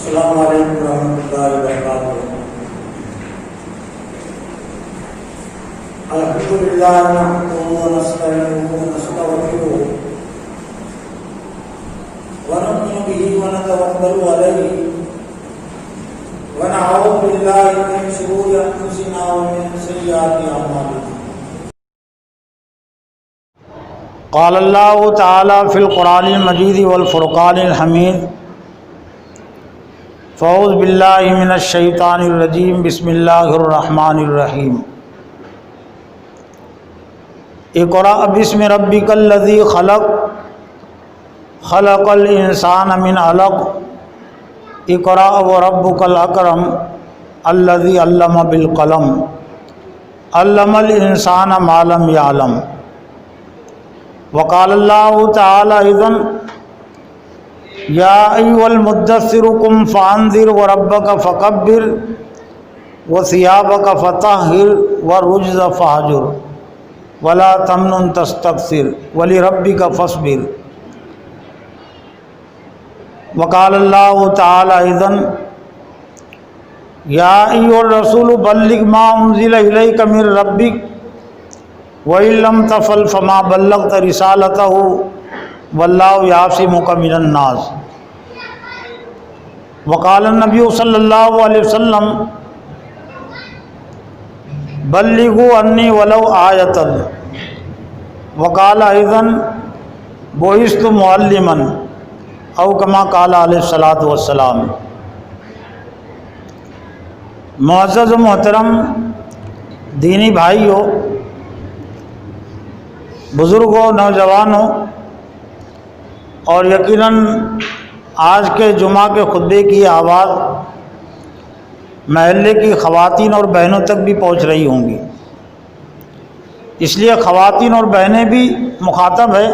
السلام علیکم ورحمۃ اللہ وبرکاتہ۔ الحمد للہ نحمده ونستعینه ونستغفره ونؤمن به ونتوکل علیہ ونعوذ باللہ من شرور انفسنا ومن سیئات اعمالنا۔ قال اللہ تعالی فی القرآن المجید والفرقان الحمید فاعوذ باللہ من الشیطان الرجیم بسم اللہ الرحمن الرحیم۔ اقرأ بسم ربک الذی خلق خلق الانسان من علق اقرأ وربک الاکرم الذی علم بالقلم علم الانسان ما لم یعلم۔ وقال اللہ تعالی اذن یا ایھا المدثر قم فانذر وربک فکبر وثیابک فطہر والرجز فاہجر ولا تمنن تستکثر ولربک فاصبر۔ وقال اللہ تعالی اذن یا ایھا الرسول بلغ ما انزل الیک من ربک وَإِن لَّمْ تَفْعَلْ فَمَا بَلَّغْتَ رِسَالَتَهُ وَاللَّهُ يَعْصِمُكَ مِنَ النَّاسِ۔ وقال النبی صلی اللہ علیہ وسلم بلغوا عنی ولو آیۃ۔ وقال أيضا بعثت معلما او کما قال علیہ الصلاۃ والسلام۔ معزز و محترم دینی بھائیو، بزرگوں، نوجوانوں، اور یقیناً آج کے جمعہ کے خطبے کی آواز محلے کی خواتین اور بہنوں تک بھی پہنچ رہی ہوں گی، اس لیے خواتین اور بہنیں بھی مخاطب ہے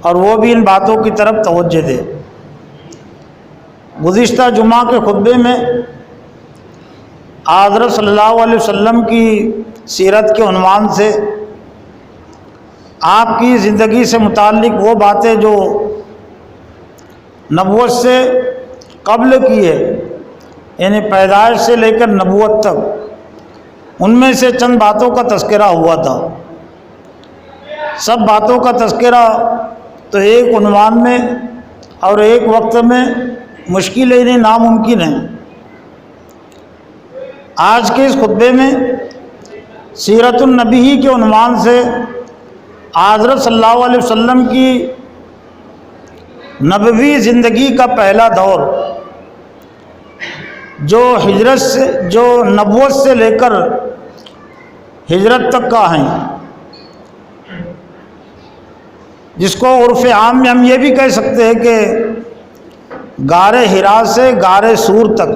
اور وہ بھی ان باتوں کی طرف توجہ دے۔ گزشتہ جمعہ کے خطبے میں حضرت صلی اللہ علیہ وسلم کی سیرت کے عنوان سے آپ کی زندگی سے متعلق وہ باتیں جو نبوت سے قبل کی ہے، یعنی پیدائش سے لے کر نبوت تک، ان میں سے چند باتوں کا تذکرہ ہوا تھا۔ سب باتوں کا تذکرہ تو ایک عنوان میں اور ایک وقت میں مشکل ہی نہیں، ناممکن ہے۔ آج کے اس خطبے میں سیرت النبی کے عنوان سے حضرت صلی اللہ علیہ وسلم کی نبوی زندگی کا پہلا دور، جو نبوت سے لے کر ہجرت تک کا ہے، جس کو عرف عام میں ہم یہ بھی کہہ سکتے ہیں کہ غار حرا سے غار سور تک،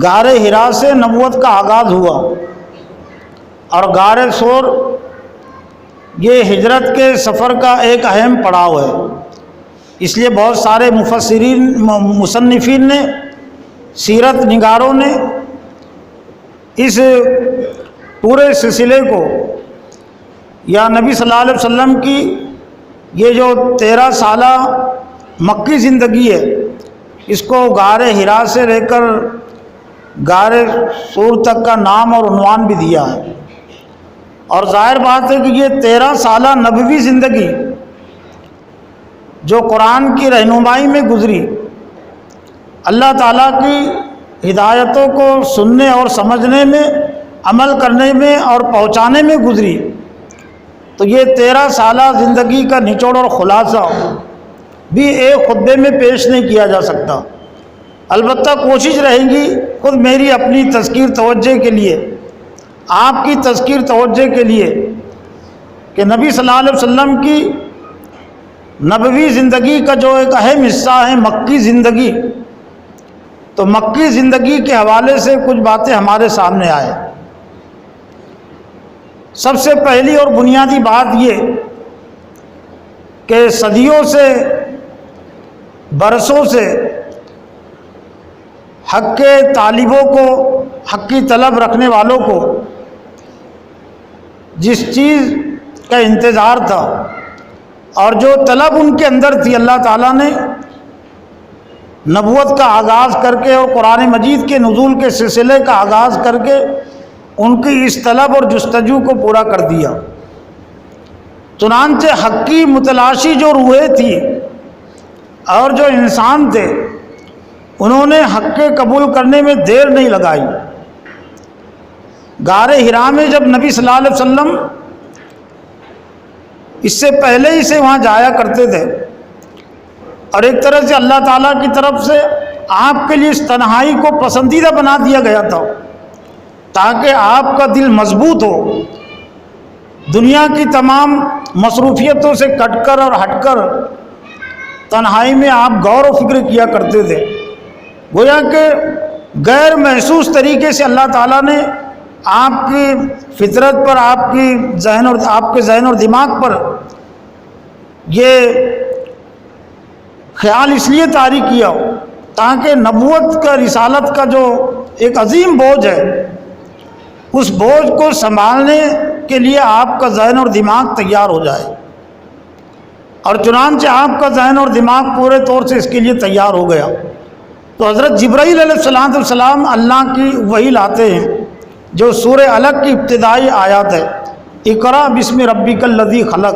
غار حرا سے نبوت کا آغاز ہوا اور غار سور یہ ہجرت کے سفر کا ایک اہم پڑاؤ ہے۔ اس لیے بہت سارے مصنفین نے، سیرت نگاروں نے اس پورے سلسلے کو، یا نبی صلی اللہ علیہ وسلم کی یہ جو 13 سالہ مکی زندگی ہے، اس کو غار حرا سے لے کر غار سور تک کا نام اور عنوان بھی دیا ہے۔ اور ظاہر بات ہے کہ یہ 13 سالہ نبوی زندگی جو قرآن کی رہنمائی میں گزری، اللہ تعالیٰ کی ہدایتوں کو سننے اور سمجھنے میں، عمل کرنے میں اور پہنچانے میں گزری، تو یہ 13 سالہ زندگی کا نچوڑ اور خلاصہ بھی ایک خطبے میں پیش نہیں کیا جا سکتا۔ البتہ کوشش رہے گی خود میری اپنی تذکیر توجہ کے لیے، آپ کی تذکیر توجہ کے لیے، کہ نبی صلی اللہ علیہ وسلم کی نبوی زندگی کا جو ایک اہم حصہ ہے مکی زندگی، تو مکی زندگی کے حوالے سے کچھ باتیں ہمارے سامنے آئے۔ سب سے پہلی اور بنیادی بات یہ کہ صدیوں سے، برسوں سے حق کے طالبوں کو، حق کی طلب رکھنے والوں کو جس چیز کا انتظار تھا اور جو طلب ان کے اندر تھی، اللہ تعالیٰ نے نبوت کا آغاز کر کے اور قرآن مجید کے نزول کے سلسلے کا آغاز کر کے ان کی اس طلب اور جستجو کو پورا کر دیا۔ چنانچہ حق کی متلاشی جو روحیں تھی اور جو انسان تھے، انہوں نے حق کے قبول کرنے میں دیر نہیں لگائی۔ غار حرا میں جب نبی صلی اللہ علیہ وسلم اس سے پہلے ہی سے وہاں جایا کرتے تھے، اور ایک طرح سے اللہ تعالیٰ کی طرف سے آپ کے لیے اس تنہائی کو پسندیدہ بنا دیا گیا تھا تاکہ آپ کا دل مضبوط ہو، دنیا کی تمام مصروفیتوں سے کٹ کر اور ہٹ کر تنہائی میں آپ غور و فکر کیا کرتے تھے۔ گویا کہ غیر محسوس طریقے سے اللہ تعالیٰ نے آپ کی فطرت پر، آپ کے ذہن اور دماغ پر یہ خیال اس لیے طاری کیا تاکہ نبوت کا، رسالت کا جو ایک عظیم بوجھ ہے، اس بوجھ کو سنبھالنے کے لیے آپ کا ذہن اور دماغ تیار ہو جائے۔ اور چنانچہ آپ کا ذہن اور دماغ پورے طور سے اس کے لیے تیار ہو گیا۔ تو حضرت جبرائیل علیہ السلام اللہ کی وحی لاتے ہیں جو سورہ علق کی ابتدائی آیات ہے، اقرا بسم ربک الذی خلق،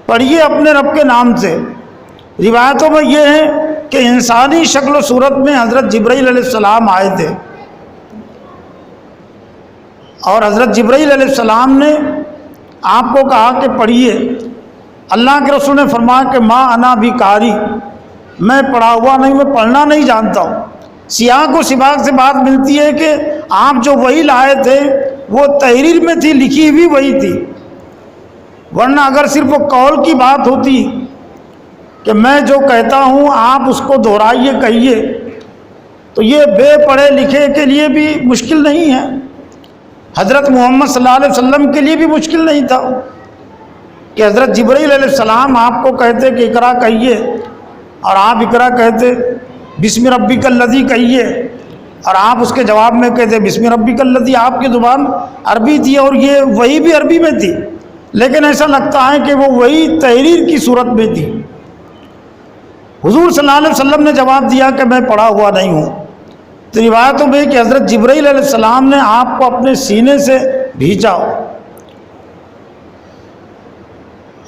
پڑھیے اپنے رب کے نام سے۔ روایتوں میں یہ ہے کہ انسانی شکل و صورت میں حضرت جبرائیل علیہ السلام آئے تھے، اور حضرت جبرائیل علیہ السلام نے آپ کو کہا کہ پڑھیے۔ اللہ کے رسول نے فرمایا کہ ما انا بھی قاری، میں پڑھا ہوا نہیں، میں پڑھنا نہیں جانتا ہوں۔ سیاق و سباق سے بات ملتی ہے کہ آپ جو وحی لائے تھے وہ تحریر میں تھی، لکھی ہوئی وحی تھی، ورنہ اگر صرف وہ قول کی بات ہوتی کہ میں جو کہتا ہوں آپ اس کو دہرائیے، کہیے، تو یہ بے پڑھے لکھے کے لیے بھی مشکل نہیں ہے، حضرت محمد صلی اللہ علیہ وسلم کے لیے بھی مشکل نہیں تھا کہ حضرت جبرائیل علیہ السلام آپ کو کہتے کہ اقرا کہیے، اور آپ اقرا کہتے، بسم ربک الذی کہیے، اور آپ اس کے جواب میں کہتے بسم ربک الذی۔ آپ کی زبان عربی تھی اور یہ وحی بھی عربی میں تھی، لیکن ایسا لگتا ہے کہ وہ وحی تحریر کی صورت میں تھی۔ حضور صلی اللہ علیہ وسلم نے جواب دیا کہ میں پڑھا ہوا نہیں ہوں۔ تو روایتوں میں کہ حضرت جبرائیل علیہ السلام نے آپ کو اپنے سینے سے بھیجا،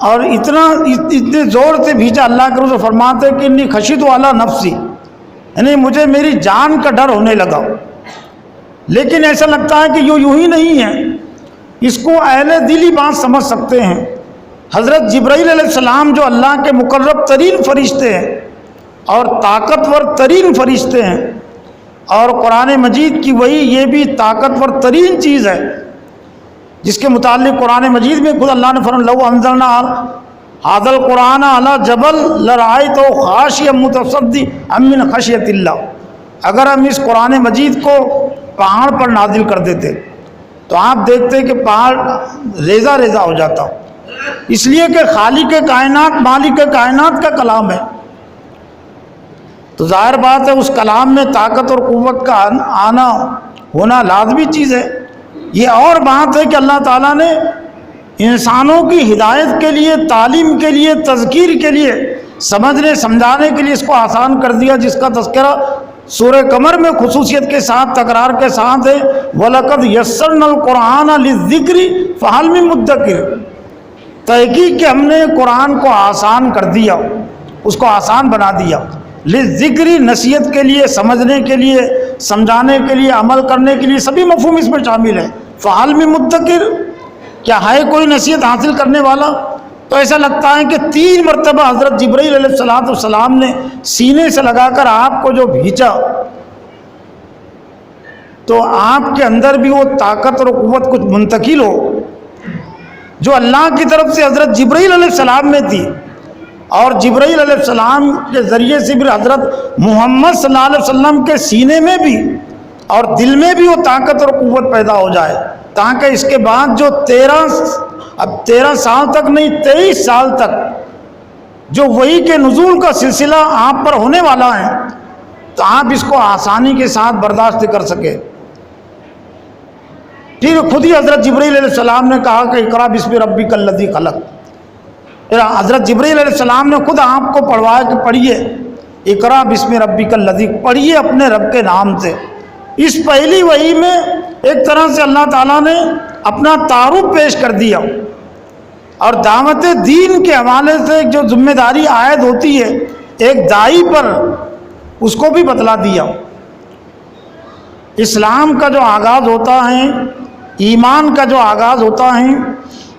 اور اتنے زور سے بھیجا، اللہ کے رسول فرماتے کہ انی خشیت علی نفسی، یعنی مجھے میری جان کا ڈر ہونے لگا۔ لیکن ایسا لگتا ہے کہ یوں ہی نہیں ہے، اس کو اہل دلی بات سمجھ سکتے ہیں۔ حضرت جبرائیل علیہ السلام جو اللہ کے مقرب ترین فرشتے ہیں اور طاقتور ترین فرشتے ہیں، اور قرآن مجید کی وحی یہ بھی طاقتور ترین چیز ہے، جس کے متعلق قرآن مجید میں خود اللہ نے فرمایا لو انزلنا ھذا القرآن علی جبل لرأیتہ خاشعا متصدعا من خشیۃ اللہ، اگر ہم اس قرآن مجید کو پہاڑ پر نازل کر دیتے تو آپ دیکھتے کہ پہاڑ ریزہ ریزہ ہو جاتا، اس لیے کہ خالق کائنات، مالک کائنات کا کلام ہے، تو ظاہر بات ہے اس کلام میں طاقت اور قوت کا آنا ہونا لازمی چیز ہے۔ یہ اور بات ہے کہ اللہ تعالیٰ نے انسانوں کی ہدایت کے لیے، تعلیم کے لیے، تذکیر کے لیے، سمجھنے سمجھانے کے لیے اس کو آسان کر دیا، جس کا تذکرہ سورہ قمر میں خصوصیت کے ساتھ، تکرار کے ساتھ ہے، وَلَقَدْ يَسَّرْنَا الْقُرْآنَ لِلذِّكْرِ فَهَلْ مِن مُدَّكِرٍ، تحقیق کہ ہم نے قرآن کو آسان کر دیا، اس کو آسان بنا دیا، لِلذِّكْرِ نصیحت کے لیے، سمجھنے کے لیے، سمجھانے کے لیے، عمل کرنے کے لیے، سبھی مفہوم اس میں شامل ہیں۔ فَهَلْ مِن مُدَّكِرٍ، کیا ہے کوئی نصیحت حاصل کرنے والا؟ تو ایسا لگتا ہے کہ 3 مرتبہ حضرت جبرائیل علیہ السلام نے سینے سے لگا کر آپ کو جو بھیجا، تو آپ کے اندر بھی وہ طاقت اور قوت کچھ منتقل ہو جو اللہ کی طرف سے حضرت جبرائیل علیہ السلام میں تھی، اور جبرائیل علیہ السلام کے ذریعے سے بھی حضرت محمد صلی اللہ علیہ وسلم کے سینے میں بھی اور دل میں بھی وہ طاقت اور قوت پیدا ہو جائے، تاکہ اس کے بعد جو 13 سال تک نہیں 23 سال تک جو وحی کے نزول کا سلسلہ آپ پر ہونے والا ہے، تو آپ اس کو آسانی کے ساتھ برداشت کر سکے۔ پھر خود ہی حضرت جبرائیل علیہ السلام نے کہا کہ اقرا بسم ربک الذی خلق، حضرت جبرائیل علیہ السلام نے خود آپ کو پڑھوایا کہ پڑھیے اقرا بسم ربک الذی، پڑھیے اپنے رب کے نام سے۔ اس پہلی وحی میں ایک طرح سے اللہ تعالیٰ نے اپنا تعارف پیش کر دیا، اور دعوت دین کے حوالے سے جو ذمہ داری عائد ہوتی ہے ایک داعی پر، اس کو بھی بتلا دیا۔ اسلام کا جو آغاز ہوتا ہے، ایمان کا جو آغاز ہوتا ہے،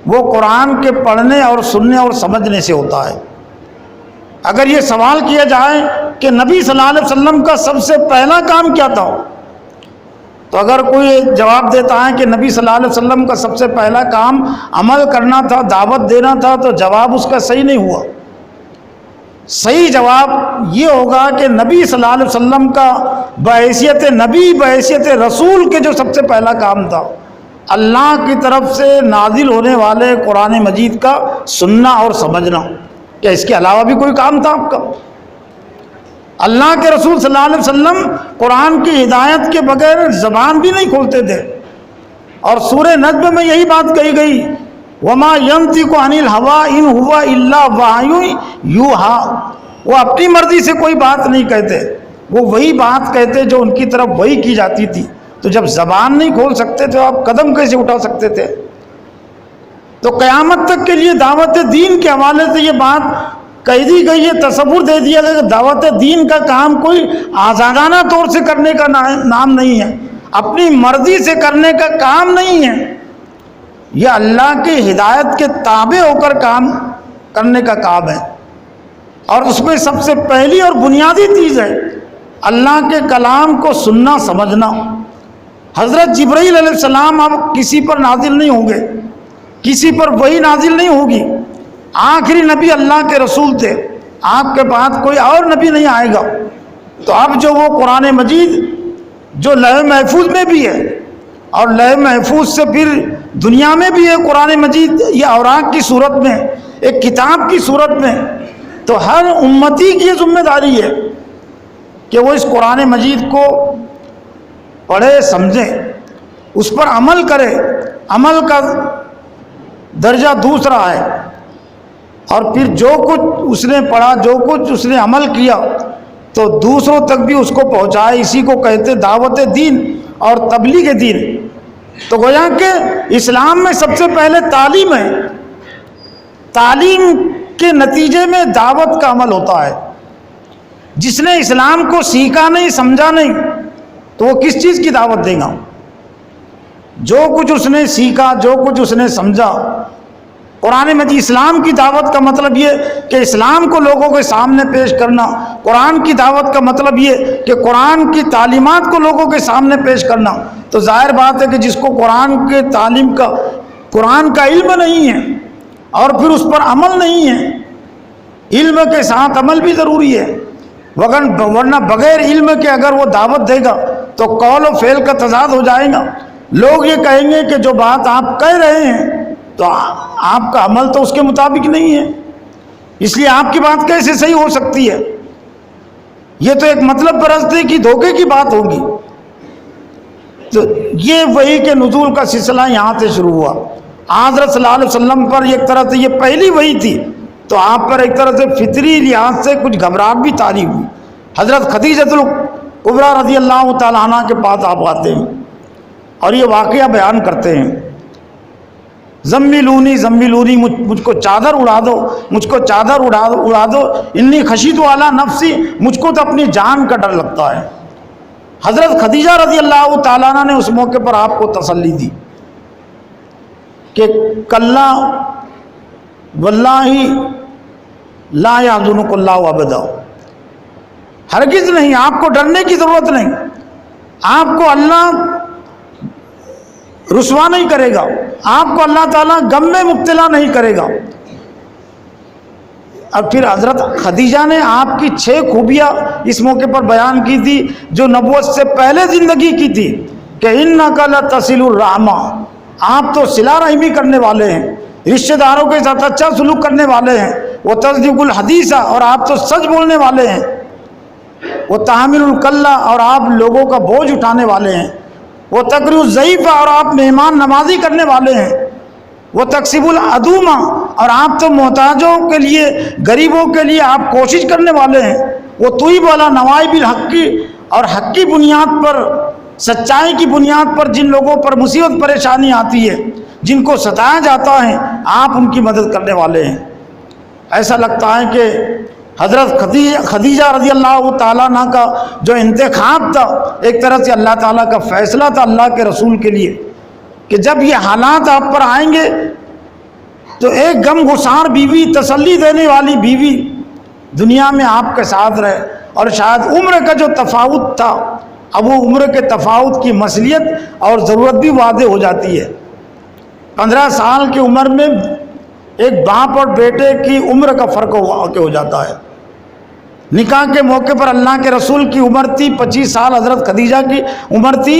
وہ قرآن کے پڑھنے اور سننے اور سمجھنے سے ہوتا ہے۔ اگر یہ سوال کیا جائے کہ نبی صلی اللہ علیہ وسلم کا سب سے پہلا کام کیا تھا، تو اگر کوئی جواب دیتا ہے کہ نبی صلی اللہ علیہ وسلم کا سب سے پہلا کام عمل کرنا تھا، دعوت دینا تھا، تو جواب اس کا صحیح نہیں ہوا۔ صحیح جواب یہ ہوگا کہ نبی صلی اللہ علیہ وسلم کا بحیثیت نبی، بحیثیت رسول کے جو سب سے پہلا کام تھا، اللہ کی طرف سے نازل ہونے والے قرآن مجید کا سننا اور سمجھنا۔ کیا اس کے علاوہ بھی کوئی کام تھا آپ کا؟ اللہ کے رسول صلی اللہ علیہ وسلم قرآن کی ہدایت کے بغیر زبان بھی نہیں کھولتے تھے، اور سورہ نجم میں یہی بات کہی گئی، وما ينطق عن الهوى ان هو الا وحی یوحی۔ وہ اپنی مرضی سے کوئی بات نہیں کہتے، وہ وہی بات کہتے جو ان کی طرف وحی کی جاتی تھی۔ تو جب زبان نہیں کھول سکتے تھے، آپ قدم کیسے اٹھا سکتے تھے؟ تو قیامت تک کے لیے دعوت دین کے حوالے سے یہ بات کہہ دی گئی ہے، تصور دے دیا گیا کہ دعوت دین کا کام کوئی آزادانہ طور سے کرنے کا نام نہیں ہے، اپنی مرضی سے کرنے کا کام نہیں ہے، یہ اللہ کی ہدایت کے تابع ہو کر کام کرنے کا کام ہے۔ اور اس میں سب سے پہلی اور بنیادی چیز ہے اللہ کے کلام کو سننا سمجھنا۔ حضرت جبرائیل علیہ السلام اب کسی پر نازل نہیں ہوں گے، کسی پر وحی نازل نہیں ہوگی، آخری نبی اللہ کے رسول تھے، آپ کے بعد کوئی اور نبی نہیں آئے گا۔ تو اب جو وہ قرآن مجید جو لوح محفوظ میں بھی ہے، اور لوح محفوظ سے پھر دنیا میں بھی ہے قرآن مجید، یہ اوراق کی صورت میں، ایک کتاب کی صورت میں، تو ہر امتی کی یہ ذمہ داری ہے کہ وہ اس قرآن مجید کو پڑھے، سمجھے، اس پر عمل کرے۔ عمل کا درجہ دوسرا ہے، اور پھر جو کچھ اس نے پڑھا، جو کچھ اس نے عمل کیا، تو دوسروں تک بھی اس کو پہنچائے۔ اسی کو کہتے دعوت دین اور تبلیغ دین۔ تو گویا کہ اسلام میں سب سے پہلے تعلیم ہے، تعلیم کے نتیجے میں دعوت کا عمل ہوتا ہے۔ جس نے اسلام کو سیکھا نہیں، سمجھا نہیں، تو وہ کس چیز کی دعوت دے گا؟ جو کچھ اس نے سیکھا، جو کچھ اس نے سمجھا، قرآن مجید اسلام کی دعوت کا مطلب یہ کہ اسلام کو لوگوں کے سامنے پیش کرنا، قرآن کی دعوت کا مطلب یہ کہ قرآن کی تعلیمات کو لوگوں کے سامنے پیش کرنا۔ تو ظاہر بات ہے کہ جس کو قرآن کے تعلیم کا، قرآن کا علم نہیں ہے اور پھر اس پر عمل نہیں ہے، علم کے ساتھ عمل بھی ضروری ہے، ورنہ بغیر علم کے اگر وہ دعوت دے گا تو قول و فعل کا تضاد ہو جائے گا۔ لوگ یہ کہیں گے کہ جو بات آپ کہہ رہے ہیں تو آپ کا عمل تو اس کے مطابق نہیں ہے، اس لیے آپ کی بات کیسے صحیح ہو سکتی ہے؟ یہ تو ایک مطلب پرستی کی دھوکے کی بات ہوگی۔ تو یہ وحی کے نزول کا سلسلہ یہاں سے شروع ہوا۔ حضرت صلی اللہ علیہ وسلم پر ایک طرح سے یہ پہلی وحی تھی، تو آپ پر ایک طرح سے فطری لحاظ سے کچھ گھبراہٹ بھی طاری ہوئی۔ حضرت خدیجہ الکبریٰ رضی اللہ تعالیٰ عنہ کے پاس آپ آتے ہیں اور یہ واقعہ بیان کرتے ہیں، زملونی زملونی، مجھ کو چادر اڑا دو، مجھ کو چادر اڑا دو، انی خشیت علی نفسی، مجھ کو تو اپنی جان کا ڈر لگتا ہے۔ حضرت خدیجہ رضی اللہ تعالیٰ عنہ نے اس موقع پر آپ کو تسلی دی کہ کلا واللہ لا یحزنک اللہ ابدا، ہرگز نہیں، آپ کو ڈرنے کی ضرورت نہیں، آپ کو اللہ رسوا نہیں کرے گا، آپ کو اللہ تعالیٰ غم میں مبتلا نہیں کرے گا۔ اور پھر حضرت خدیجہ نے آپ کی 6 خوبیاں اس موقع پر بیان کی تھی جو نبوت سے پہلے زندگی کی تھی، کہ انک لتصل الرحمہ، آپ تو صلہ رحمی کرنے والے ہیں، رشتہ داروں کے ساتھ اچھا سلوک کرنے والے ہیں، وہ تصدیق الحدیث، اور آپ تو سچ بولنے والے ہیں، وہ تحمل الکلہ، اور آپ لوگوں کا بوجھ اٹھانے والے ہیں، وہ تقری الضعیف، اور آپ مہمان نوازی کرنے والے ہیں، وہ تکسب العدوم، اور آپ تو محتاجوں کے لیے، غریبوں کے لیے آپ کوشش کرنے والے ہیں، وہ تو ہی بولا نوائی بالحق کی، اور حق کی بنیاد پر، سچائی کی بنیاد پر جن لوگوں پر مصیبت پریشانی آتی ہے، جن کو ستایا جاتا ہے، آپ ان کی مدد کرنے والے ہیں۔ ایسا لگتا ہے کہ حضرت خدیجہ رضی اللہ تعالیٰ عنہ کا جو انتخاب تھا ایک طرح سے اللہ تعالیٰ کا فیصلہ تھا اللہ کے رسول کے لیے، کہ جب یہ حالات آپ پر آئیں گے تو ایک غم گسار بیوی، تسلی دینے والی بیوی دنیا میں آپ کے ساتھ رہے۔ اور شاید عمر کا جو تفاوت تھا، اب وہ عمر کے تفاوت کی مصلیت اور ضرورت بھی واضح ہو جاتی ہے۔ 15 سال کی عمر میں ایک باپ اور بیٹے کی عمر کا فرق ہو جاتا ہے۔ نکاح کے موقع پر اللہ کے رسول کی عمر تھی 25 سال، حضرت خدیجہ کی عمر تھی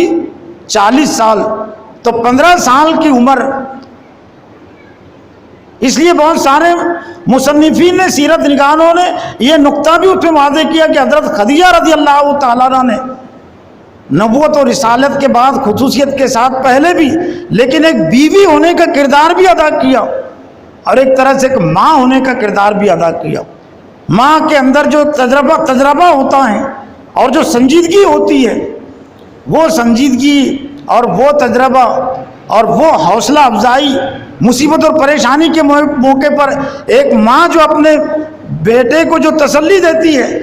40 سال، تو 15 سال کی عمر۔ اس لیے بہت سارے مصنفین نے، سیرت نگاروں نے یہ نقطہ بھی اس پہ واضح کیا کہ حضرت خدیجہ رضی اللہ تعالیٰ عنہ نے نبوت اور رسالت کے بعد خصوصیت کے ساتھ پہلے بھی، لیکن ایک بیوی ہونے کا کردار بھی ادا کیا، اور ایک طرح سے ایک ماں ہونے کا کردار بھی ادا کیا۔ ماں کے اندر جو تجربہ ہوتا ہے اور جو سنجیدگی ہوتی ہے، وہ سنجیدگی اور وہ تجربہ اور وہ حوصلہ افزائی مصیبت اور پریشانی کے موقع پر ایک ماں جو اپنے بیٹے کو جو تسلی دیتی ہے،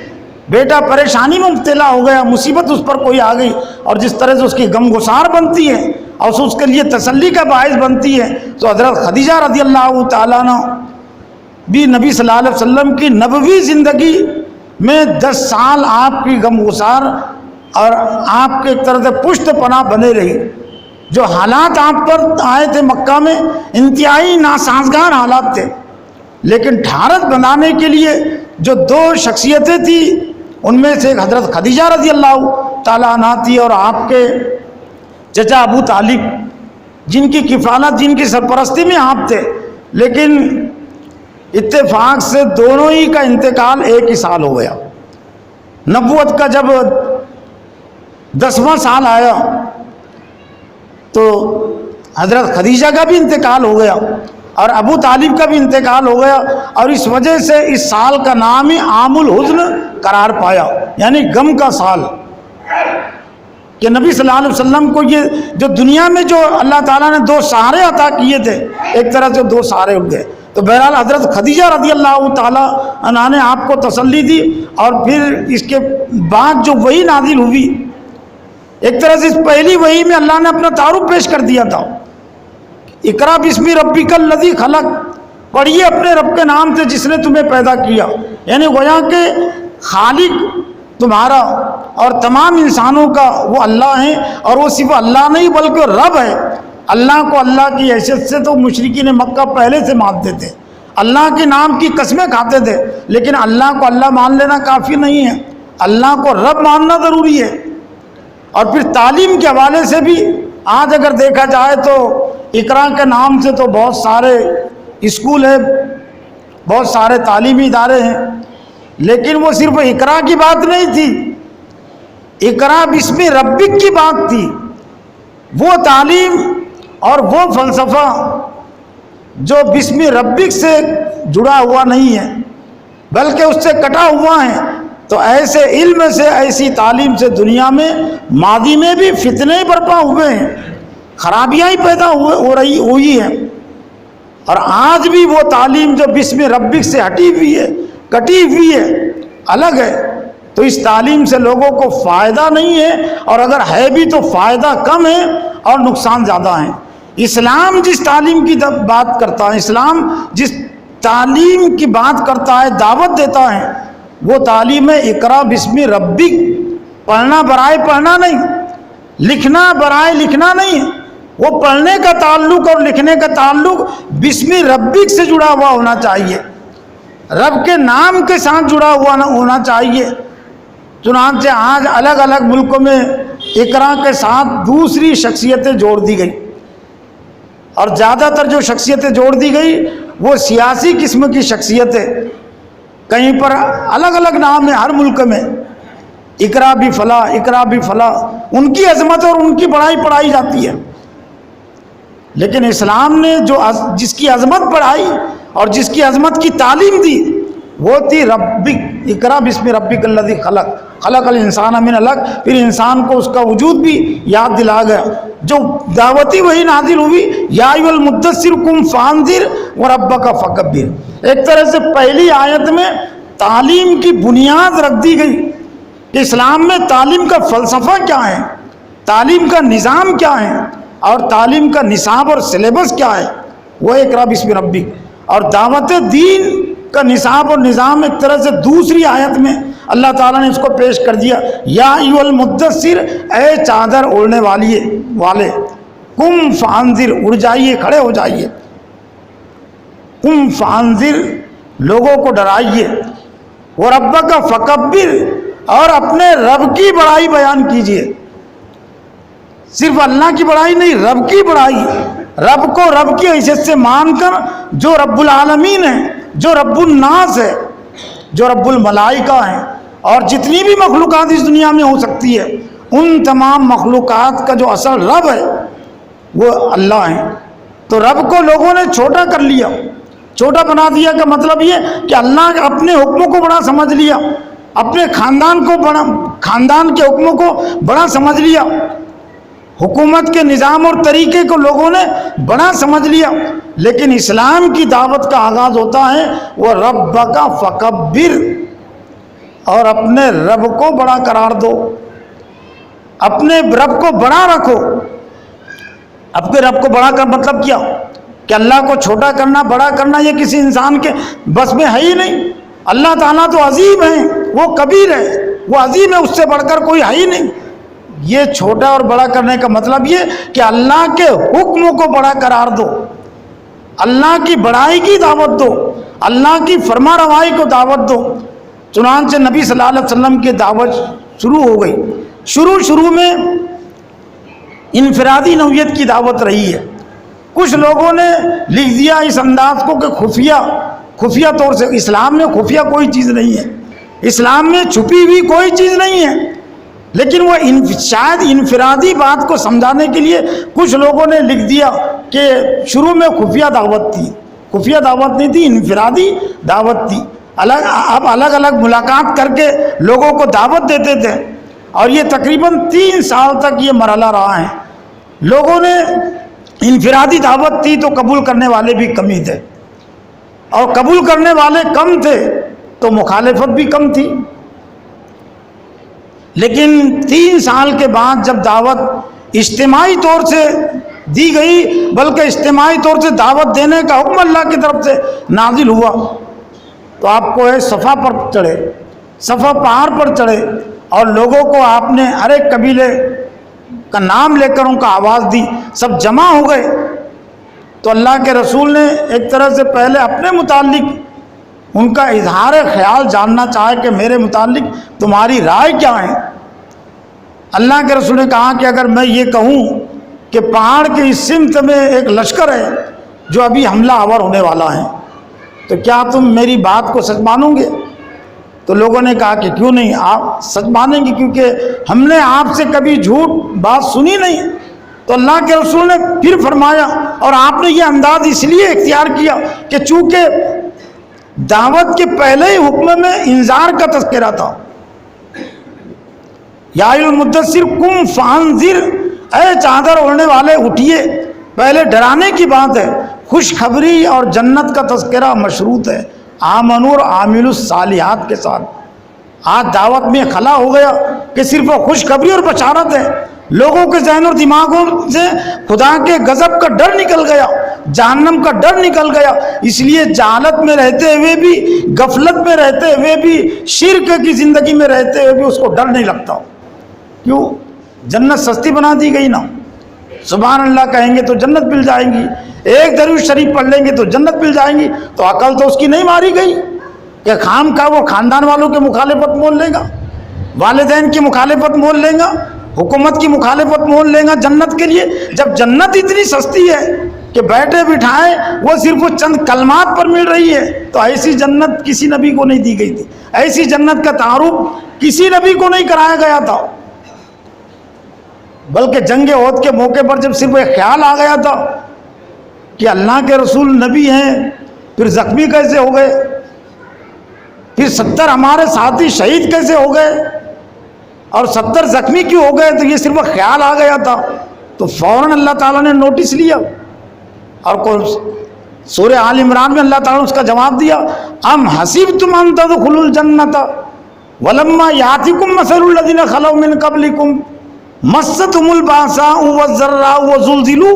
بیٹا پریشانی میں مبتلا ہو گیا، مصیبت اس پر کوئی آ گئی، اور جس طرح سے اس کی غم گسار بنتی ہے اور اس کے لیے تسلی کا باعث بنتی ہے، تو حضرت خدیجہ رضی اللہ تعالیٰ عنہ بھی نبی صلی اللہ علیہ وسلم کی نبوی زندگی میں 10 سال آپ کی غم گسار اور آپ کے ایک طرح سے پشت پناہ بنے رہی۔ جو حالات آپ پر آئے تھے مکہ میں انتہائی ناسازگار حالات تھے، لیکن ڈھارس بنانے کے لیے جو 2 شخصیتیں تھیں، ان میں سے ایک حضرت خدیجہ رضی اللہ تعالیٰ عنہ تھی، اور آپ کے چچا ابو طالب، جن کی کفالت، جن کی سرپرستی میں آپ تھے، لیکن اتفاق سے دونوں ہی کا انتقال ایک ہی سال ہو گیا۔ نبوت کا جب 10واں سال آیا تو حضرت خدیجہ کا بھی انتقال ہو گیا اور ابو طالب کا بھی انتقال ہو گیا، اور اس وجہ سے اس سال کا نام ہی عام الحزن قرار پایا، یعنی غم کا سال، کہ نبی صلی اللہ علیہ وسلم کو یہ جو دنیا میں جو اللہ تعالیٰ نے 2 سہارے عطا کیے تھے، ایک طرح سے 2 سہارے اٹھ گئے۔ تو بہرحال حضرت خدیجہ رضی اللہ تعالیٰ عنہ نے آپ کو تسلی دی، اور پھر اس کے بعد جو وحی نازل ہوئی، ایک طرح سے اس پہلی وحی میں اللہ نے اپنا تعارف پیش کر دیا تھا، اقرا بسم ربک الذی خلق، پڑھیے اپنے رب کے نام سے جس نے تمہیں پیدا کیا، یعنی گویا کہ خالق تمہارا اور تمام انسانوں کا وہ اللہ ہے، اور وہ صرف اللہ نہیں بلکہ رب ہے۔ اللہ کو اللہ کی حیثیت سے تو مشرکین مکہ پہلے سے مانتے تھے، اللہ کے نام کی قسمیں کھاتے تھے، لیکن اللہ کو اللہ مان لینا کافی نہیں ہے، اللہ کو رب ماننا ضروری ہے۔ اور پھر تعلیم کے حوالے سے بھی آج اگر دیکھا جائے تو اقرا کے نام سے تو بہت سارے اسکول ہیں، بہت سارے تعلیمی ادارے ہیں، لیکن وہ صرف اقرا کی بات نہیں تھی، اقرا بسم ربک کی بات تھی۔ وہ تعلیم اور وہ فلسفہ جو بسم ربک سے جڑا ہوا نہیں ہے بلکہ اس سے کٹا ہوا ہے، تو ایسے علم سے، ایسی تعلیم سے دنیا میں ماضی میں بھی فتنے برپا ہوئے ہیں، خرابیاں ہی پیدا ہوئی ہیں، اور آج بھی وہ تعلیم جو بسم ربک سے ہٹی ہوئی ہے، کٹی ہوئی ہے، الگ ہے، تو اس تعلیم سے لوگوں کو فائدہ نہیں ہے، اور اگر ہے بھی تو فائدہ کم ہے اور نقصان زیادہ ہے۔ اسلام جس تعلیم کی بات کرتا ہے، اسلام جس تعلیم کی بات کرتا ہے، دعوت دیتا ہے، وہ تعلیم ہے اقرا بسم ربک، پڑھنا برائے پڑھنا نہیں، لکھنا برائے لکھنا نہیں، وہ پڑھنے کا تعلق اور لکھنے کا تعلق بسم ربک سے جڑا ہوا ہونا چاہیے، رب کے نام کے ساتھ جڑا ہوا ہونا چاہیے۔ چنانچہ آج الگ الگ ملکوں میں اقرا کے ساتھ دوسری شخصیتیں جوڑ دی گئی، اور زیادہ تر جو شخصیتیں جوڑ دی گئی وہ سیاسی قسم کی شخصیتیں، کہیں پر الگ الگ نام ہے، ہر ملک میں اقرا بھی فلاں، اقرا بھی فلاں، ان کی عظمت اور ان کی بڑائی پڑھائی جاتی ہے، لیکن اسلام نے جو جس کی عظمت پڑھائی اور جس کی عظمت کی تعلیم دی وہ تھی ربک اقرا بسم ربک الذی خلق خلق الانسان من علق. پھر انسان کو اس کا وجود بھی یاد دلا گیا. جو دعوتی وہی نازل ہوئی یا ایھا المدثر قم فانذر وربک فکبر. ایک طرح سے پہلی آیت میں تعلیم کی بنیاد رکھ دی گئی کہ اسلام میں تعلیم کا فلسفہ کیا ہے, تعلیم کا نظام کیا ہے, اور تعلیم کا نصاب اور سلیبس کیا ہے. وہ اقرا بسم ربک. اور دعوت دین کا نصاب اور نظام ایک طرح سے دوسری آیت میں اللہ تعالیٰ نے اس کو پیش کر دیا, یا ایھا المدثر, اے چادر اوڑھنے والے, قم فانذر, اٹھ جائیے, کھڑے ہو جائیے, قم فانذر, لوگوں کو ڈرائیے, وربک فکبر, اور اپنے رب کی بڑائی بیان کیجیے. صرف اللہ کی بڑائی نہیں, رب کی بڑائی, رب کو رب کی حیثیت سے مان کر, جو رب العالمین ہے, جو رب الناس ہے, جو رب الملائکہ ہیں, اور جتنی بھی مخلوقات اس دنیا میں ہو سکتی ہے, ان تمام مخلوقات کا جو اصل رب ہے وہ اللہ ہیں. تو رب کو لوگوں نے چھوٹا کر لیا, چھوٹا بنا دیا. کا مطلب یہ کہ اللہ اپنے حکموں کو بڑا سمجھ لیا, اپنے خاندان کے حکموں کو بڑا سمجھ لیا, حکومت کے نظام اور طریقے کو لوگوں نے بڑا سمجھ لیا. لیکن اسلام کی دعوت کا آغاز ہوتا ہے وہ ربک فکبر, اور اپنے رب کو بڑا قرار دو, اپنے رب کو بڑا رکھو. اپنے رب کو بڑا کر مطلب کیا کہ اللہ کو چھوٹا کرنا, بڑا کرنا یہ کسی انسان کے بس میں ہے ہی نہیں. اللہ تعالیٰ تو عظیم ہے, وہ کبیر ہے, وہ عظیم ہے, اس سے بڑھ کر کوئی ہے ہی نہیں. یہ چھوٹا اور بڑا کرنے کا مطلب یہ کہ اللہ کے حکموں کو بڑا قرار دو, اللہ کی بڑائی کی دعوت دو, اللہ کی فرما روائی کو دعوت دو. چنانچہ نبی صلی اللہ علیہ وسلم کی دعوت شروع ہو گئی. شروع میں انفرادی نوعیت کی دعوت رہی ہے. کچھ لوگوں نے لکھ دیا اس انداز کو کہ خفیہ طور سے, اسلام میں خفیہ کوئی چیز نہیں ہے, اسلام میں چھپی ہوئی کوئی چیز نہیں ہے. لیکن وہ شاید انفرادی بات کو سمجھانے کے لیے کچھ لوگوں نے لکھ دیا کہ شروع میں خفیہ دعوت تھی. خفیہ دعوت نہیں تھی, انفرادی دعوت تھی. اب الگ الگ ملاقات کر کے لوگوں کو دعوت دیتے تھے, اور یہ تقریباً 3 سال تک یہ مرحلہ رہا ہے. لوگوں نے انفرادی دعوت تھی تو قبول کرنے والے بھی کم ہی تھے, اور قبول کرنے والے کم تھے تو مخالفت بھی کم تھی. لیکن 3 سال کے بعد جب دعوت اجتماعی طور سے دی گئی, بلکہ اجتماعی طور سے دعوت دینے کا حکم اللہ کی طرف سے نازل ہوا, تو آپ کو صفا پر چڑھے, صفا پہاڑ پر چڑھے, اور لوگوں کو آپ نے ہر ایک قبیلے کا نام لے کر ان کا آواز دی, سب جمع ہو گئے. تو اللہ کے رسول نے ایک طرح سے پہلے اپنے متعلق ان کا اظہار خیال جاننا چاہے کہ میرے متعلق تمہاری رائے کیا ہے. اللہ کے رسول نے کہا کہ اگر میں یہ کہوں کہ پہاڑ کے اس سمت میں ایک لشکر ہے جو ابھی حملہ آور ہونے والا ہے, تو کیا تم میری بات کو سچ مانو گے؟ تو لوگوں نے کہا کہ کیوں نہیں, آپ سچ مانیں گے, کیونکہ ہم نے آپ سے کبھی جھوٹ بات سنی نہیں. تو اللہ کے رسول نے پھر فرمایا, اور آپ نے یہ انداز اس لیے اختیار کیا کہ چونکہ دعوت کے پہلے ہی حکم میں انذار کا تذکرہ تھا. یا ایھا المدثر قم فانذر, اے چادر اوڑھنے والے اٹھیے. پہلے ڈرانے کی بات ہے, خوشخبری اور جنت کا تذکرہ مشروط ہے آمنوا اور عاملوا الصالحات کے ساتھ. آج دعوت میں خلا ہو گیا کہ صرف خوشخبری اور بشارت ہے. لوگوں کے ذہن اور دماغوں سے خدا کے غضب کا ڈر نکل گیا, جہنم کا ڈر نکل گیا. اس لیے جہالت میں رہتے ہوئے بھی, غفلت میں رہتے ہوئے بھی, شرک کی زندگی میں رہتے ہوئے بھی اس کو ڈر نہیں لگتا. کیوں؟ جنت سستی بنا دی گئی نا. سبحان اللہ کہیں گے تو جنت مل جائیں گی, ایک درود شریف پڑھ لیں گے تو جنت مل جائیں گی. تو عقل تو اس کی نہیں ماری گئی کہ خام کا وہ خاندان والوں کی مخالفت مول لے گا, والدین کی مخالفت مول لے گا, حکومت کی مخالفت مول لے گا جنت کے لیے. جب جنت اتنی سستی ہے کہ بیٹھے بٹھائے وہ صرف چند کلمات پر مل رہی ہے, تو ایسی جنت کسی نبی کو نہیں دی گئی تھی. ایسی جنت کا تعارف کسی نبی کو نہیں کرایا گیا تھا. بلکہ جنگ احد کے موقع پر جب صرف ایک خیال آ گیا تھا کہ اللہ کے رسول نبی ہیں, پھر زخمی کیسے ہو گئے, پھر 70 ہمارے ساتھی شہید کیسے ہو گئے اور 70 زخمی کیوں ہو گئے؟ تو یہ صرف خیال آ گیا تھا، تو فوراً اللہ تعالیٰ نے نوٹس لیا، اور سورہ آل عمران میں اللہ تعالیٰ نے اس کا جواب دیا، ام حسبتم ان تدخلوا الجنۃ ولما یاتکم مثل الذین خلوا من قبلکم مستهم الباساء والضراء وزلزلوا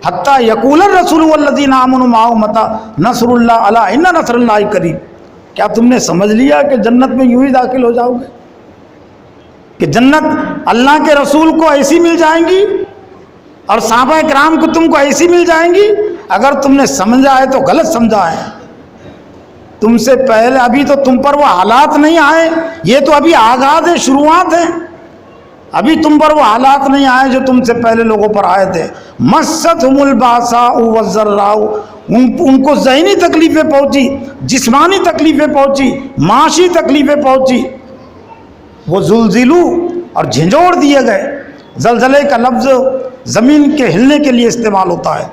حتى یقول الرسول والذین آمنوا معه متى نصر اللہ الا ان نصر اللہ قریب۔ کیا تم نے سمجھ لیا کہ جنت میں یوں ہی داخل ہو جاؤ گے؟ کہ جنت اللہ کے رسول کو ایسی مل جائیں گی اور صحابہ کرام کو تم کو ایسی مل جائیں گی؟ اگر تم نے سمجھا ہے تو غلط سمجھا ہے۔ تم سے پہلے ابھی تو تم پر وہ حالات نہیں آئے، یہ تو ابھی آغاز ہے، شروعات ہے، ابھی تم پر وہ حالات نہیں آئے جو تم سے پہلے لوگوں پر آئے تھے۔ مستهم الباساء والضراء، ان کو ذہنی تکلیفیں پہنچی، جسمانی تکلیفیں پہنچی، معاشی تکلیفیں پہنچی۔ وہ زلزلو، اور جھنجھوڑ دیے گئے۔ زلزلے کا لفظ زمین کے ہلنے کے لیے استعمال ہوتا ہے،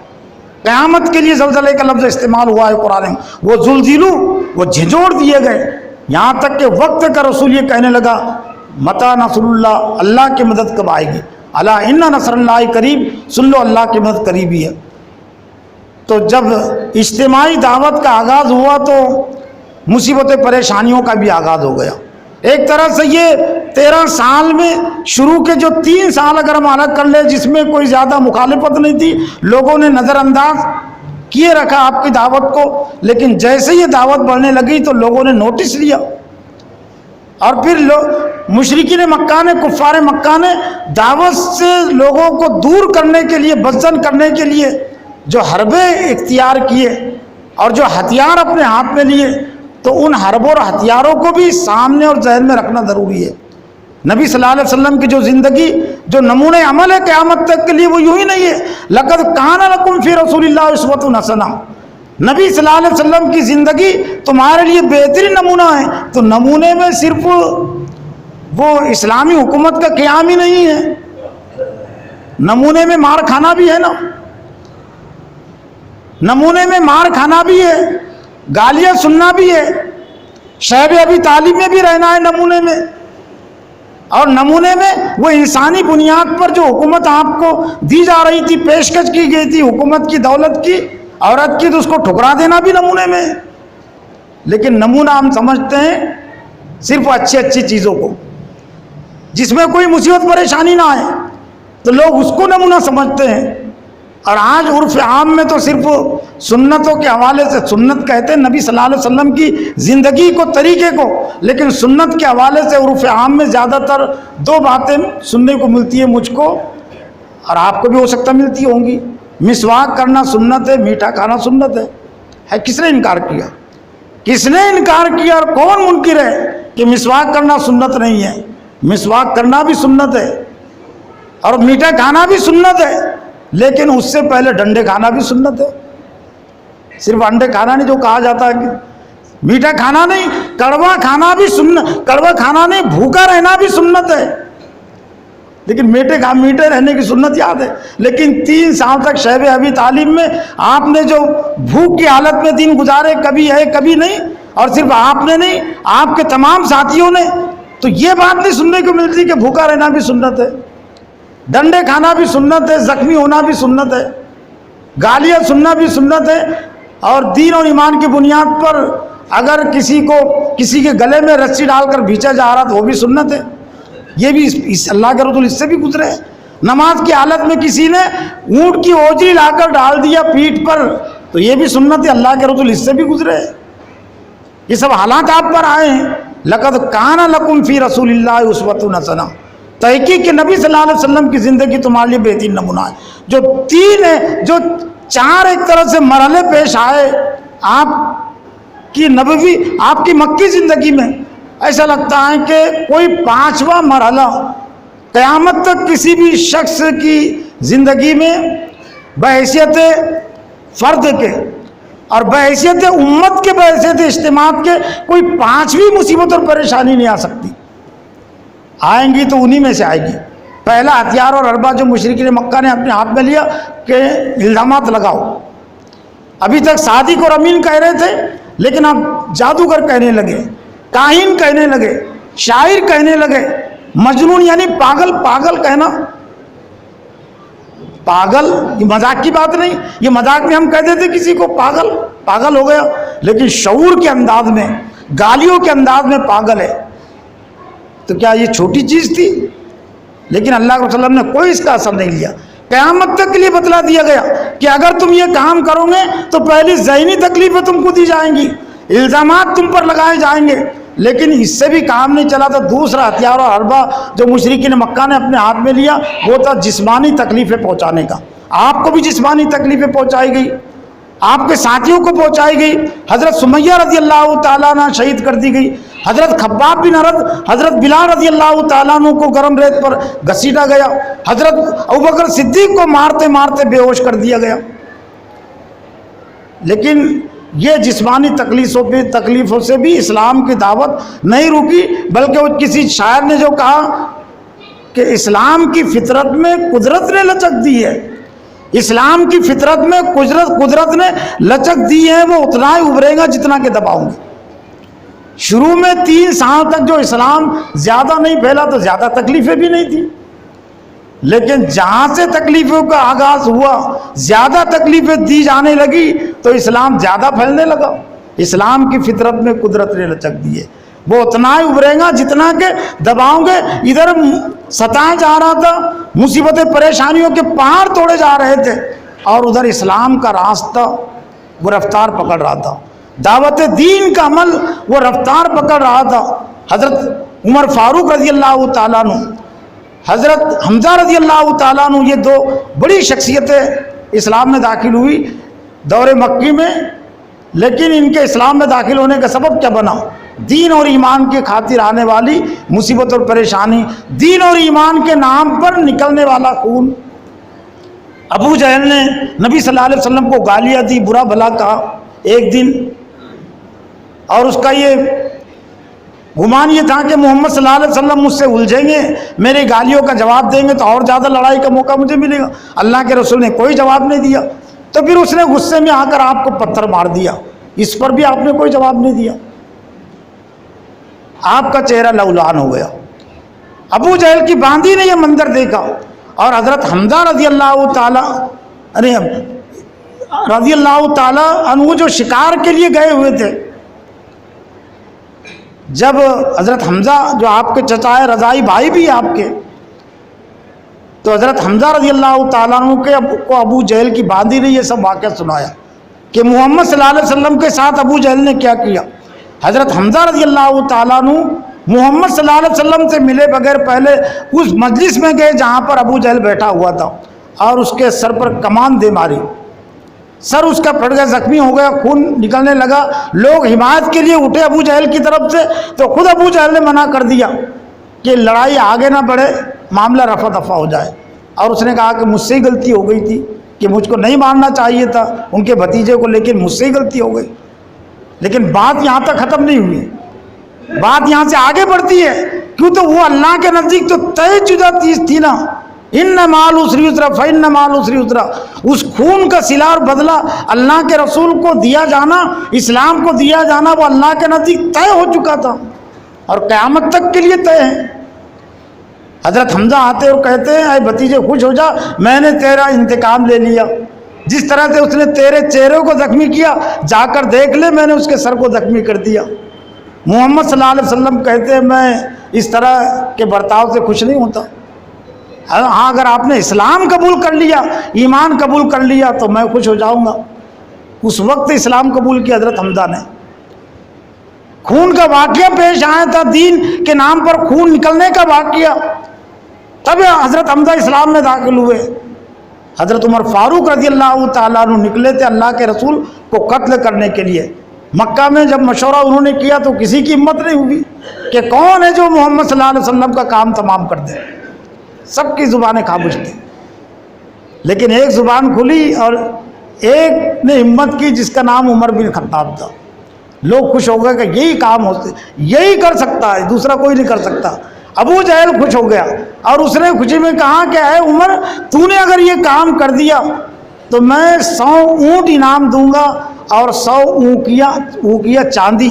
قیامت کے لیے زلزلے کا لفظ استعمال ہوا ہے قرآن میں۔ وہ زلزلو، وہ جھنجھوڑ دیے گئے، یہاں تک کہ وقت کا رسول یہ کہنے لگا متی نصر اللہ، اللہ کی مدد کب آئے گی؟ الا ان نصر اللہ قریب، سن لو اللہ کی مدد قریب ہی ہے۔ تو جب اجتماعی دعوت کا آغاز ہوا تو مصیبت پریشانیوں کا بھی آغاز ہو گیا۔ ایک طرح سے یہ 13 سال میں شروع کے جو 3 سال اگر ہم الگ کر لیں جس میں کوئی زیادہ مخالفت نہیں تھی، لوگوں نے نظر انداز کیے رکھا آپ کی دعوت کو، لیکن جیسے یہ دعوت بڑھنے لگی تو لوگوں نے نوٹس لیا، اور پھر مشرکین مکہ نے، کفار مکہ نے دعوت سے لوگوں کو دور کرنے کے لیے، بدزن کرنے کے لیے جو حربے اختیار کیے اور جو ہتھیار اپنے ہاتھ میں لیے، تو ان حربوں اور ہتھیاروں کو بھی سامنے اور ذہن میں رکھنا ضروری ہے۔ نبی صلی اللہ علیہ وسلم کی جو زندگی، جو نمونۂ عمل ہے قیامت تک کے لیے، وہ یوں ہی نہیں ہے۔ لقد کان لکم فی رسول اللہ اسوۃ حسنہ، نبی صلی اللہ علیہ وسلم کی زندگی تمہارے لیے بہترین نمونہ ہے۔ تو نمونے میں صرف وہ اسلامی حکومت کا قیام ہی نہیں ہے، نمونے میں مار کھانا بھی ہے نا، نمونے میں مار کھانا بھی ہے، گالیاں سننا بھی ہے، شعب ابی طالب میں بھی رہنا ہے نمونے میں، اور نمونے میں وہ انسانی بنیاد پر جو حکومت آپ کو دی جا رہی تھی، پیشکش کی گئی تھی حکومت کی، دولت کی، عورت کی، تو اس کو ٹھکرا دینا بھی نمونے میں۔ لیکن نمونہ ہم سمجھتے ہیں صرف اچھی چیزوں کو، جس میں کوئی مصیبت پریشانی نہ آئے، تو لوگ اس کو نمونہ سمجھتے ہیں۔ اور آج عرف عام میں تو صرف سنتوں کے حوالے سے، سنت کہتے ہیں نبی صلی اللہ علیہ وسلم کی زندگی کو، طریقے کو، لیکن سنت کے حوالے سے عرف عام میں زیادہ تر 2 باتیں سننے کو ملتی ہیں مجھ کو، اور آپ کو بھی ہو سکتا ملتی ہوں گی۔ مسواک کرنا سنت ہے، میٹھا کھانا سنت ہے۔ کس نے انکار کیا؟ کس نے انکار کیا اور کون منکر ہے کہ مسواک کرنا سنت نہیں ہے؟ مسواک کرنا بھی سنت ہے اور میٹھا کھانا بھی سنت ہے، لیکن اس سے پہلے ڈنڈے کھانا بھی سنت ہے۔ صرف انڈے کھانا نہیں جو کہا جاتا ہے کہ میٹھا کھانا نہیں، کڑوا کھانا بھی سنت، کڑوا کھانا نہیں، بھوکا رہنا بھی سنت ہے۔ لیکن میٹھے رہنے کی سنت یاد ہے، لیکن 3 سال تک شعب ابی طالب میں آپ نے جو بھوک کی حالت میں دن گزارے، کبھی ہے کبھی نہیں، اور صرف آپ نے نہیں، آپ کے تمام ساتھیوں نے، تو یہ بات نہیں سننے کو ملتی کہ بھوکا رہنا بھی سنت ہے، ڈنڈے کھانا بھی سنت ہے، زخمی ہونا بھی سنت ہے، گالیاں سننا بھی سنت ہے، اور دین اور ایمان کی بنیاد پر اگر کسی کو کسی کے گلے میں رسی ڈال کر بھیچا جا رہا تو وہ بھی سنت ہے۔ یہ بھی اللہ کے رسول اس سے بھی گزرے ہیں۔ نماز کی حالت میں کسی نے اونٹ کی اوجری لا کر ڈال دیا پیٹھ پر تو یہ بھی سنت ہے، اللہ کے رسول اس سے بھی گزرے ہیں۔ یہ سب حالات آپ پر آئے ہیں۔ لقد کان لکم فی رسول اللہ اسوۃ حسنہ، تحقیق کہ نبی صلی اللہ علیہ وسلم کی زندگی تمہارے لیے بہترین نمونہ ہے۔ جو 4 ایک طرح سے مرحلے پیش آئے آپ کی نبوی، آپ کی مکی زندگی میں، ایسا لگتا ہے کہ کوئی 5واں مرحلہ قیامت تک کسی بھی شخص کی زندگی میں بحیثیت فرد کے اور بحیثیت امت کے، بحیثیت اجتماع کے، کوئی 5ویں مصیبت اور پریشانی نہیں آ سکتی۔ آئیں گی تو انہی میں سے آئے گی۔ پہلا ہتھیار اور حربہ جو مشرکین مکہ نے اپنے ہاتھ میں لیا کہ الزامات لگاؤ۔ ابھی تک صادق اور امین کہہ رہے تھے، لیکن اب جادوگر کہنے لگے، کاہن کہنے لگے، شاعر کہنے لگے، مجنون یعنی پاگل، پاگل کہنا، پاگل یہ مذاق کی بات نہیں، یہ مذاق میں ہم کہہ دیتے کسی کو پاگل، پاگل ہو گیا، لیکن شعور کے انداز میں، گالیوں کے انداز میں پاگل ہے، تو کیا یہ چھوٹی چیز تھی؟ لیکن اللہ کے رسول نے کوئی اس کا اثر نہیں لیا، قیامت تک کے لیے بتلا دیا گیا کہ اگر تم یہ کام کرو گے تو پہلی ذہنی تکلیفیں تم کو دی جائیں گی، الزامات تم پر لگائے جائیں گے، لیکن اس سے بھی کام نہیں چلا تو دوسرا ہتھیار اور حربہ جو مشرکین مکہ نے اپنے ہاتھ میں لیا وہ تھا جسمانی تکلیفیں پہنچانے کا۔ آپ کو بھی جسمانی تکلیفیں پہنچائی گئی، آپ کے ساتھیوں کو پہنچائی گئی، حضرت سمیہ رضی اللہ تعالیٰ عنہ شہید کر دی گئی، حضرت خباب بن عرد، حضرت بلال رضی اللہ تعالیٰ عنہ کو گرم ریت پر گھسیٹا گیا، حضرت ابوبکر صدیق کو مارتے مارتے بے ہوش کر دیا گیا۔ لیکن یہ جسمانی تکلیفوں سے بھی اسلام کی دعوت نہیں رکی، بلکہ وہ کسی شاعر نے جو کہا کہ اسلام کی فطرت میں قدرت نے لچک دی ہے، اسلام کی فطرت میں قدرت نے لچک دی ہے، وہ اتنا ہی ابھرے گا جتنا کہ دباؤں گے۔ شروع میں 3 سال تک جو اسلام زیادہ نہیں پھیلا تو زیادہ تکلیفیں بھی نہیں تھیں، لیکن جہاں سے تکلیفوں کا آغاز ہوا، زیادہ تکلیفیں دی جانے لگی تو اسلام زیادہ پھیلنے لگا۔ اسلام کی فطرت میں قدرت نے لچک دی ہے، وہ اتنا ہی ابھرے گا جتنا کہ دباؤں گے۔ ادھر ستائے جا رہا تھا، مصیبتیں پریشانیوں کے پہاڑ توڑے جا رہے تھے، اور ادھر اسلام کا راستہ وہ رفتار پکڑ رہا تھا، دعوت دین کا عمل وہ رفتار پکڑ رہا تھا۔ حضرت عمر فاروق رضی اللہ تعالیٰ عنہ، حضرت حمزہ رضی اللہ تعالیٰ عنہ، یہ 2 بڑی شخصیتیں اسلام میں داخل ہوئی دور مکی میں، لیکن ان کے اسلام میں داخل ہونے کا سبب کیا بنا؟ دین اور ایمان کی خاطر آنے والی مصیبت اور پریشانی، دین اور ایمان کے نام پر نکلنے والا خون۔ ابو جہل نے نبی صلی اللہ علیہ وسلم کو گالیاں دی، برا بھلا کہا ایک دن، اور اس کا یہ گمان یہ تھا کہ محمد صلی اللہ علیہ وسلم مجھ سے الجھیں گے، میری گالیوں کا جواب دیں گے تو اور زیادہ لڑائی کا موقع مجھے ملے گا۔ اللہ کے رسول نے کوئی جواب نہیں دیا، تو پھر اس نے غصے میں آ کر آپ کو پتھر مار دیا، اس پر بھی آپ نے کوئی جواب نہیں دیا، آپ کا چہرہ لولان ہو گیا۔ ابو جہل کی باندی نے یہ منظر دیکھا، اور حضرت حمزہ رضی اللہ تعالیٰ عنہ جو شکار کے لیے گئے ہوئے تھے، جب حضرت حمزہ جو آپ کے چچا ہے، رضائی بھائی بھی آپ کے، تو حضرت حمزہ رضی اللہ تعالیٰ عنہ کو ابو جہل کی باندی نے یہ سب واقعہ سنایا کہ محمد صلی اللہ علیہ وسلم کے ساتھ ابو جہل نے کیا کیا۔ حضرت حمزہ رضی اللہ تعالیٰ عنہ محمد صلی اللہ علیہ وسلم سے ملے بغیر پہلے اس مجلس میں گئے جہاں پر ابو جہل بیٹھا ہوا تھا، اور اس کے سر پر کمان دے ماری، سر اس کا پھٹ گیا، زخمی ہو گیا، خون نکلنے لگا۔ لوگ حمایت کے لیے اٹھے ابو جہل کی طرف سے، تو خود ابو جہل نے منع کر دیا کہ لڑائی آگے نہ بڑھے، معاملہ رفع دفع ہو جائے، اور اس نے کہا کہ مجھ سے ہی غلطی ہو گئی تھی، کہ مجھ کو نہیں مارنا چاہیے تھا ان کے بھتیجے کو، لیکن مجھ سے ہی غلطی ہو گئی۔ لیکن بات یہاں تک ختم نہیں ہوئی، بات یہاں سے آگے بڑھتی ہے، کیوں تو وہ اللہ کے نزدیک تو طے شدہ چیز تھی نا، ان مال عسر یسرا فإن مال عسر یسرا، اس خون کا صلہ اور بدلہ اللہ کے رسول کو دیا جانا، اسلام کو دیا جانا، وہ اللہ کے نزدیک طے ہو چکا تھا اور قیامت تک کے لیے طے ہے۔ حضرت حمزہ آتے اور کہتے ہیں اے بھتیجے خوش ہو جا، میں نے تیرا انتقام لے لیا، جس طرح سے اس نے تیرے چہرے کو زخمی کیا، جا کر دیکھ لے میں نے اس کے سر کو زخمی کر دیا۔ محمد صلی اللہ علیہ وسلم کہتے ہیں میں اس طرح کے برتاؤ سے خوش نہیں ہوتا، ہاں اگر آپ نے اسلام قبول کر لیا، ایمان قبول کر لیا تو میں خوش ہو جاؤں گا۔ اس وقت اسلام قبول کیا حضرت حمزہ نے۔ خون کا واقعہ پیش آیا تھا، دین کے نام پر خون نکلنے کا واقعہ، تب حضرت حمزہ اسلام میں داخل ہوئے۔ حضرت عمر فاروق رضی اللہ تعالیٰ عنہ نکلے تھے اللہ کے رسول کو قتل کرنے کے لیے۔ مکہ میں جب مشورہ انہوں نے کیا تو کسی کی ہمت نہیں ہوئی کہ کون ہے جو محمد صلی اللہ علیہ وسلم کا کام تمام کر دے، سب کی زبانیں خاموش تھیں، لیکن ایک زبان کھلی اور ایک نے ہمت کی جس کا نام عمر بن خطاب تھا۔ لوگ خوش ہو گئے کہ یہی کام ہوتے، یہی کر سکتا ہے، دوسرا کوئی نہیں کر سکتا۔ ابو جہل خوش ہو گیا اور اس نے خوشی میں کہا کہ اے عمر، تو نے اگر یہ کام کر دیا تو میں 100 اونٹ انعام دوں گا اور 100 اونکیاں چاندی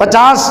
50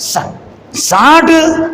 60